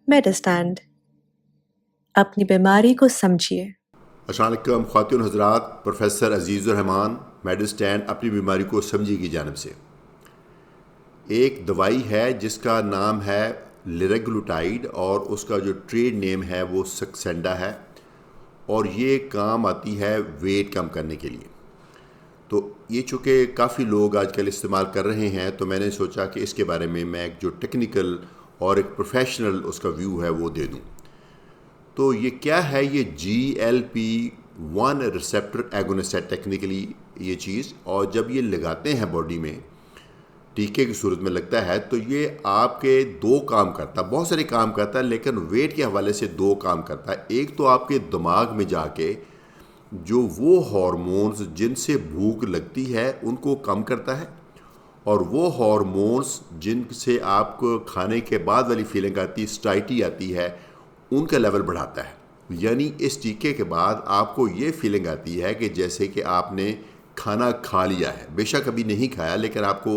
मेडिस्टैंड अपनी बीमारी को समझिए। अस्सलाम वालेकुम ख़वातीन हज़रात, प्रोफेसर अज़ीज़ुर-रहमान मेडिस्टैंड अपनी बीमारी को समझिए की जानब से एक दवाई है जिसका नाम है लिराग्लुटाइड और उसका जो ट्रेड नेम है वो सक्सेंडा है और ये काम आती है वेट कम करने के लिए। तो ये चूँकि काफ़ी लोग आजकल इस्तेमाल कर रहे हैं तो मैंने सोचा कि इसके बारे में मैं एक जो टेक्निकल और एक प्रोफेशनल उसका व्यू है वो दे दूँ। तो ये क्या है, ये GLP-1 रिसेप्टर एगोनिस्ट है टेक्निकली ये चीज़, और जब ये लगाते हैं बॉडी में टीके की सूरत में लगता है तो ये आपके दो काम करता है, बहुत सारे काम करता है लेकिन वेट के हवाले से दो काम करता है। एक तो आपके दिमाग में जाके जो वो हार्मोन्स जिनसे भूख लगती है उनको कम करता है और वो हार्मोन्स जिनसे आपको खाने के बाद वाली फीलिंग आती है, स्टाइटी आती है, उनका लेवल बढ़ाता है। यानी इस टीके के बाद आपको ये फीलिंग आती है कि जैसे कि आपने खाना खा लिया है, बेशक अभी नहीं खाया लेकिन आपको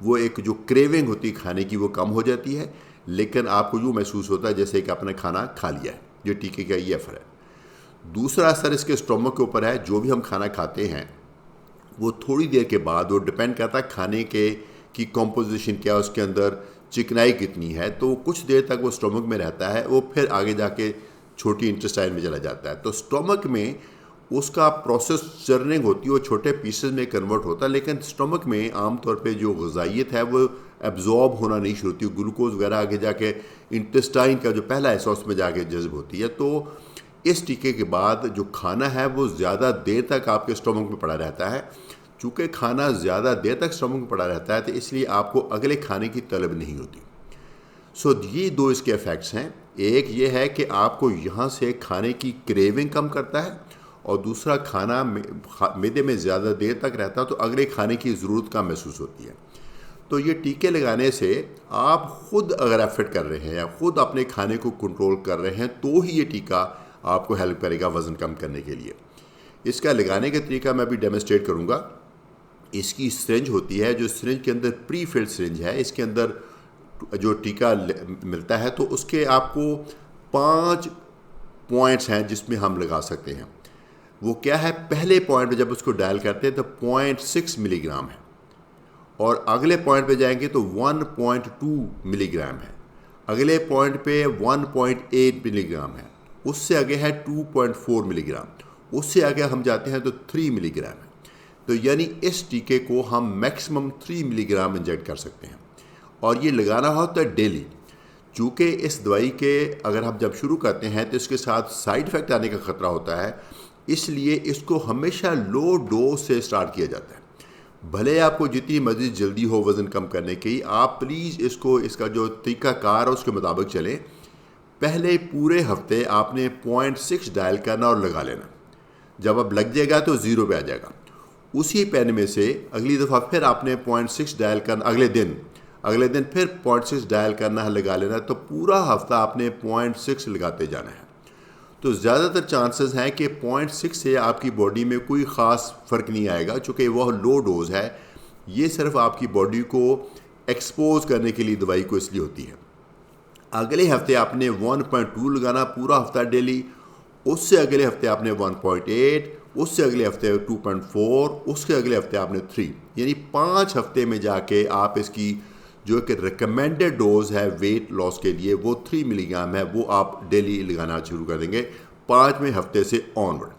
वो एक जो क्रेविंग होती है खाने की वो कम हो जाती है, लेकिन आपको यूँ महसूस होता है जैसे कि आपने खाना खा लिया है। ये टीके का ये असर है। दूसरा असर इसके स्टोमक के ऊपर है। जो भी हम खाना खाते हैं वो थोड़ी देर के बाद वो डिपेंड करता है खाने के की कॉम्पोजिशन क्या, उसके अंदर चिकनाई कितनी है, तो कुछ देर तक वो स्टोमक में रहता है, वो फिर आगे जाके छोटी इंटेस्टाइन में चला जाता है। तो स्टोमक में उसका प्रोसेस चर्निंग होती है, वो छोटे पीसेस में कन्वर्ट होता है, लेकिन स्टोमक में आमतौर पे जो ग़िज़ाइयत है वो एब्जॉर्ब होना नहीं शुरू होती, ग्लूकोज वगैरह आगे जाके इंटेस्टाइन का जो पहला हिस्सा उसमें जाके जज्ब होती है। तो इस टीके के बाद जो खाना है वो ज़्यादा देर तक आपके स्टोमक में पड़ा रहता है। चूँकि खाना ज़्यादा देर तक स्टोमक में पड़ा रहता है तो इसलिए आपको अगले खाने की तलब नहीं होती। सो ये दो इसके इफ़ेक्ट्स हैं। एक ये है कि आपको यहाँ से खाने की क्रेविंग कम करता है और दूसरा खाना मैदे में ज़्यादा देर तक रहता है तो अगले खाने की ज़रूरत कम महसूस होती है। तो ये टीके लगाने से आप ख़ुद अगर एफर्ट कर रहे हैं या ख़ुद अपने खाने को कंट्रोल कर रहे हैं तो ही ये टीका आपको हेल्प करेगा वज़न कम करने के लिए। इसका लगाने का तरीका मैं अभी डेमोस्ट्रेट करूँगा। इसकी सिरिंज होती है, जो सिरिंज के अंदर प्री फिल्ड सिरिंज है, इसके अंदर जो टीका मिलता है तो उसके आपको 5 पॉइंट्स हैं जिसमें हम लगा सकते हैं। वो क्या है, पहले पॉइंट पे जब उसको डायल करते हैं तो 0.6 मिलीग्राम है और अगले पॉइंट पे जाएंगे तो 1.2 मिलीग्राम है, अगले पॉइंट पे 1.8 मिलीग्राम है, उससे आगे है 2.4 मिलीग्राम, उससे आगे हम जाते हैं तो 3 मिलीग्राम है। तो यानी इस टीके को हम मैक्सिमम 3 मिलीग्राम इंजेक्ट कर सकते हैं और ये लगाना होता है डेली। चूँकि इस दवाई के अगर हम जब शुरू करते हैं तो इसके साथ साइड इफ़ेक्ट आने का ख़तरा होता है, इसलिए इसको हमेशा लो डोज से स्टार्ट किया जाता है। भले आपको जितनी मर्ज़ी जल्दी हो वज़न कम करने की, आप प्लीज़ इसका जो तरीक़ाकार है उसके मुताबिक चलें। पहले पूरे हफ्ते आपने 0.6 डायल करना और लगा लेना। जब अब लग जाएगा तो 0 पे आ जाएगा। उसी पेन में से अगली दफ़ा फिर आपने 0.6 डायल करना, अगले दिन फिर 0.6 डायल करना है, लगा लेना। तो पूरा हफ्ता आपने 0.6 लगाते जाना है। तो ज़्यादातर चांसेस हैं कि 0.6 से आपकी बॉडी में कोई ख़ास फ़र्क नहीं आएगा, चूँकि वह लो डोज़ है। ये सिर्फ आपकी बॉडी को एक्सपोज करने के लिए दवाई को इसलिए होती है। अगले हफ्ते आपने 1.2 लगाना पूरा हफ्ता डेली, उससे अगले हफ्ते आपने 1.8, उससे अगले हफ्ते 2.4, उसके अगले हफ्ते आपने 3, यानी 5 हफ्ते में जाके आप इसकी जो कि रिकमेंडेड डोज है वेट लॉस के लिए वो 3 मिलीग्राम है, वो आप डेली लगाना शुरू कर देंगे 5वें हफ्ते से ऑनवर्ड।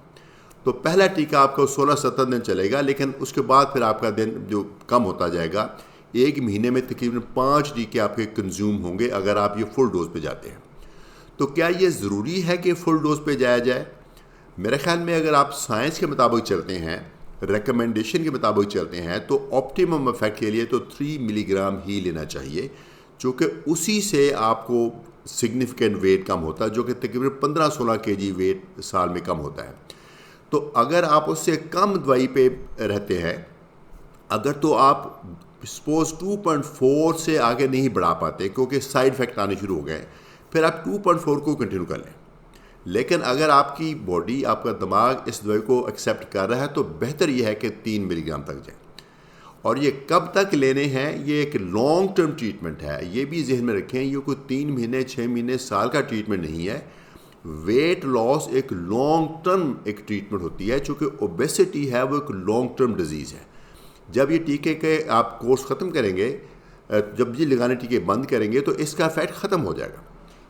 तो पहला टीका आपको 16-17 दिन चलेगा, लेकिन उसके बाद फिर आपका दिन जो कम होता जाएगा। एक महीने में तकरीबन 5 टीके आपके कंज्यूम होंगे अगर आप ये फुल डोज पे जाते हैं। तो क्या ये ज़रूरी है कि फुल डोज पे जाया जाए? मेरे ख्याल में अगर आप साइंस के मुताबिक चलते हैं, रिकमेंडेशन के मुताबिक चलते हैं, तो ऑप्टिमम इफेक्ट के लिए तो 3 मिलीग्राम ही लेना चाहिए, चूँकि उसी से आपको सिग्निफिकेंट वेट कम होता है, जो कि तकरीबन 15-16 केजी वेट साल में कम होता है। तो अगर आप उससे कम दवाई पे रहते हैं, अगर तो आप सपोज 2.4 से आगे नहीं बढ़ा पाते क्योंकि साइड इफ़ेक्ट आने शुरू हो गए, फिर आप 2.4 को कंटिन्यू कर लें। लेकिन अगर आपकी बॉडी, आपका दिमाग इस दवाई को एक्सेप्ट कर रहा है तो बेहतर यह है कि 3 मिलीग्राम तक जाए। और ये कब तक लेने हैं, ये एक लॉन्ग टर्म ट्रीटमेंट है, ये भी जहन में रखें। ये कोई 3 महीने 6 महीने साल का ट्रीटमेंट नहीं है। वेट लॉस एक लॉन्ग टर्म एक ट्रीटमेंट होती है, चूँकि ओबेसिटी है वो एक लॉन्ग टर्म डिजीज़ है। जब ये टीके के आप कोर्स ख़त्म करेंगे, जब ये लगाने टीके बंद करेंगे तो इसका इफेक्ट ख़त्म हो जाएगा।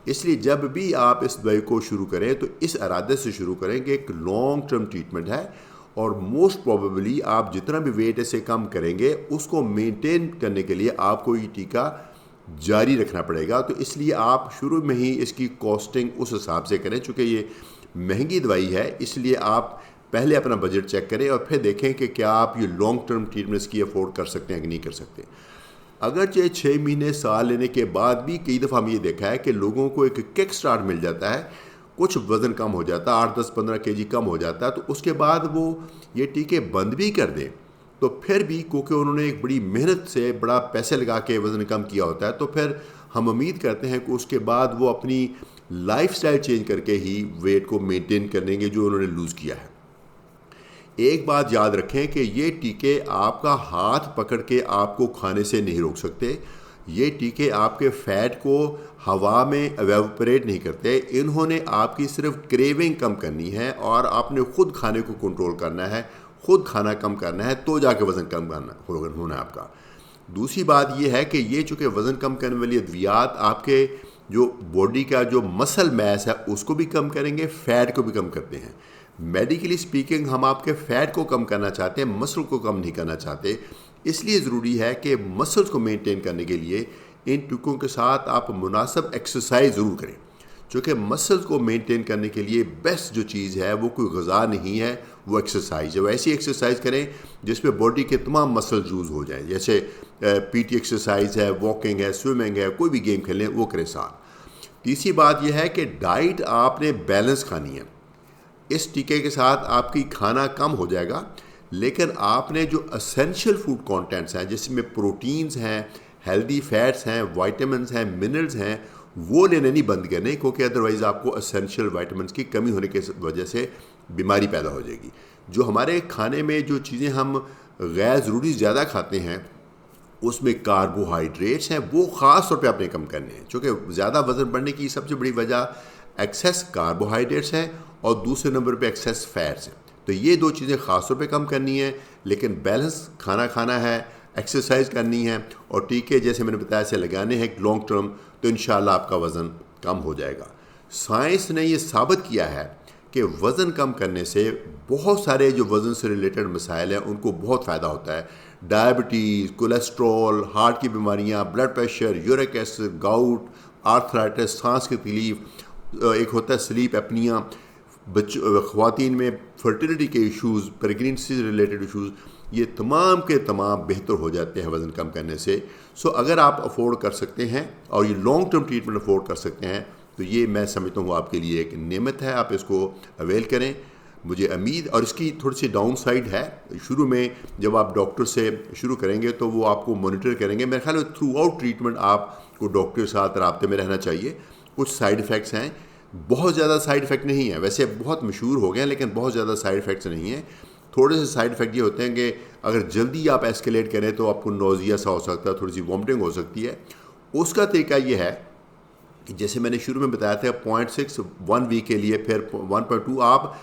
इसलिए जब भी आप इस दवाई को शुरू करें तो इस इरादे से शुरू करें कि एक लॉन्ग टर्म ट्रीटमेंट है, और मोस्ट प्रोबेबली आप जितना भी वेट इसे कम करेंगे उसको मेंटेन करने के लिए आपको ये टीका जारी रखना पड़ेगा। तो इसलिए आप शुरू में ही इसकी कॉस्टिंग उस हिसाब से करें, चूँकि ये महंगी दवाई है। इसलिए आप पहले अपना बजट चेक करें और फिर देखें कि क्या आप ये लॉन्ग टर्म ट्रीटमेंट इसकी अफोर्ड कर सकते हैं कि नहीं कर सकते। अगरचे 6 महीने साल लेने के बाद भी कई दफ़ा हमने ये देखा है कि लोगों को एक किक स्टार्ट मिल जाता है, कुछ वज़न कम हो जाता है, 8-10-15 केजी कम हो जाता है, तो उसके बाद वो ये टीके बंद भी कर दें तो फिर भी, क्योंकि उन्होंने एक बड़ी मेहनत से बड़ा पैसे लगा के वज़न कम किया होता है, तो फिर हम उम्मीद करते हैं कि उसके बाद वो अपनी लाइफस्टाइल चेंज करके ही वेट को मेंटेन करेंगे जो उन्होंने लूज़ किया है। एक बात याद रखें कि ये टीके आपका हाथ पकड़ के आपको खाने से नहीं रोक सकते। ये टीके आपके फ़ैट को हवा में एवेपोरेट नहीं करते। इन्होंने आपकी सिर्फ क्रेविंग कम करनी है और आपने ख़ुद खाने को कंट्रोल करना है, ख़ुद खाना कम करना है, तो जाके वज़न कम करना होना है आपका। दूसरी बात यह है कि ये चूँकि वज़न कम करने वाली अद्वियात आपके जो बॉडी का जो मसल मैस है उसको भी कम करेंगे, फ़ैट को भी कम करते हैं। मेडिकली स्पीकिंग हम आपके फ़ैट को कम करना चाहते हैं, मसल को कम नहीं करना चाहते। इसलिए ज़रूरी है कि मसल्स को मेंटेन करने के लिए इन टीकों के साथ आप मुनासिब एक्सरसाइज ज़रूर करें, चूँकि मसल्स को मेंटेन करने के लिए बेस्ट जो चीज़ है वो कोई ग़िज़ा नहीं है, वो एक्सरसाइज है। वो ऐसी एक्सरसाइज करें जिसमें बॉडी के तमाम मसल यूज़ हो जाएँ, जैसे पीटी एक्सरसाइज है, वॉकिंग है, स्विमिंग है, कोई भी गेम खेलें वो करें साथ। तीसरी बात यह है कि डाइट आपने बैलेंस खानी है। इस टीके के साथ आपकी खाना कम हो जाएगा, लेकिन आपने जो एसेंशियल फूड कंटेंट्स हैं जिसमें प्रोटीन्स हैं, हेल्दी फैट्स हैं, विटामिन्स हैं, मिनरल्स हैं, वो लेने नहीं बंद करने, क्योंकि अदरवाइज़ आपको एसेंशियल विटामिन्स की कमी होने की वजह से बीमारी पैदा हो जाएगी। जो हमारे खाने में जो चीज़ें हम गैर ज़रूरी ज़्यादा खाते हैं उसमें कार्बोहाइड्रेट्स हैं, वो ख़ास तौर पे आपने कम करने हैं, क्योंकि ज़्यादा वज़न बढ़ने की सबसे बड़ी वजह एक्सेस कार्बोहाइड्रेट्स हैं और दूसरे नंबर पे एक्सेस फैट्स हैं। तो ये दो चीज़ें ख़ास तौर पे कम करनी है, लेकिन बैलेंस खाना खाना है, एक्सरसाइज करनी है और टीके जैसे मैंने बताया से लगाने हैं लॉन्ग टर्म, तो इंशाल्लाह आपका वज़न कम हो जाएगा। साइंस ने ये साबित किया है कि वज़न कम करने से बहुत सारे जो वज़न से रिलेटेड मसाइल हैं उनको बहुत फ़ायदा होता है। डायबिटीज़, कोलेस्ट्रॉल, हार्ट की बीमारियाँ, blood pressure, uric acid, gout, arthritis, सांस की तकलीफ़, एक होता है स्लीप एपनिया, ख़वातीन में फर्टिलिटी के इश्यूज़, प्रेगनेंसी से रिलेटेड इश्यूज़, ये तमाम के तमाम बेहतर हो जाते हैं वज़न कम करने से। सो अगर आप अफोर्ड कर सकते हैं और ये लॉन्ग टर्म ट्रीटमेंट अफोर्ड कर सकते हैं तो ये मैं समझता हूँ आपके लिए एक नेमत है, आप इसको अवेल करें। मुझे उम्मीद, और इसकी थोड़ी सी डाउन साइड है, शुरू में जब आप डॉक्टर से शुरू करेंगे तो वो आपको मॉनिटर करेंगे। मेरे ख्याल में थ्रू आउट ट्रीटमेंट आपको डॉक्टर के साथ राब्ते में रहना चाहिए। कुछ साइड इफ़ेक्ट्स हैं, बहुत ज़्यादा साइड इफ़ेक्ट नहीं है, वैसे बहुत मशहूर हो गए हैं लेकिन बहुत ज़्यादा साइड इफ़ेक्ट्स नहीं हैं। थोड़े से साइड इफ़ेक्ट ये होते हैं कि अगर जल्दी आप एस्केलेट करें तो आपको नोज़िया सा हो सकता है, थोड़ी सी वॉमिटिंग हो सकती है। उसका तरीका ये है कि जैसे मैंने शुरू में बताया था 0.6 1 वीक के लिए, फिर 1.2 आप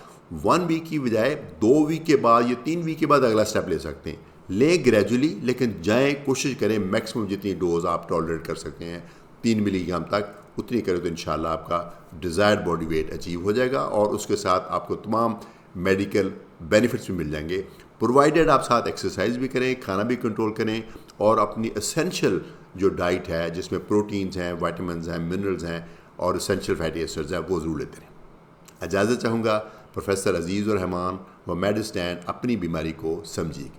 1 वीक की बजाय 2 वीक के बाद या 3 वीक के बाद अगला स्टेप ले सकते हैं। लें ग्रेजुअली, लेकिन जाएँ, कोशिश करें मैक्सिमम जितनी डोज आप टॉलरेट कर सकते हैं 3 मिलीग्राम तक उतनी करें तो इंशाल्लाह आपका डिज़ायर्ड बॉडी वेट अचीव हो जाएगा और उसके साथ आपको तमाम मेडिकल बेनिफिट्स भी मिल जाएंगे, प्रोवाइडेड आप साथ एक्सरसाइज भी करें, खाना भी कंट्रोल करें और अपनी एसेंशियल जो डाइट है जिसमें प्रोटीन्स हैं, विटामिन्स हैं, मिनरल्स हैं और एसेंशियल फैटी एसिड्स हैं वो ज़रूर लेते रहें। इजाज़त चाहूँगा। प्रोफेसर अजीज़ुर रहमान व मेडिस्टैंड अपनी बीमारी को समझिए।